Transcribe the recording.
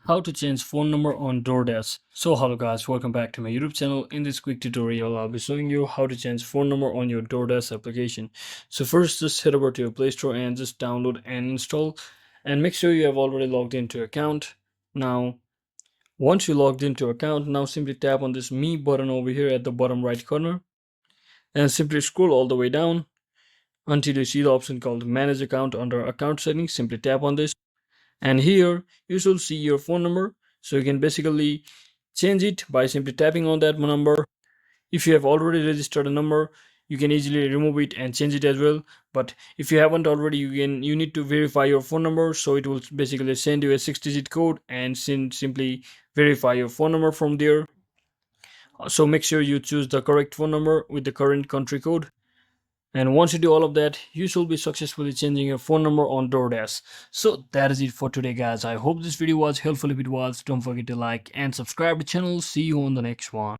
How to change phone number on DoorDash. So hello guys, welcome back to my YouTube channel. In this quick tutorial, I'll be showing you how to change phone number on your DoorDash application. So first, just head over to your Play Store and just download and install. And make sure you have already logged into account. Now, once you logged into account, now simply tap on this Me button over here at the bottom right corner. And simply scroll all the way down until you see the option called Manage Account under Account Settings. Simply tap on this. And here you should see your phone number, so you can basically change it by simply tapping on that number. If you have already registered a number, you can easily remove it and change it as well. But if you haven't already, you need to verify your phone number, so it will basically send you a 6-digit code and simply verify your phone number from there. So make sure you choose the correct phone number with the current country code. And once you do all of that, you should be successfully changing your phone number on DoorDash. So that is it for today, guys. I hope this video was helpful. If it was, don't forget to like and subscribe to the channel. See you on the next one.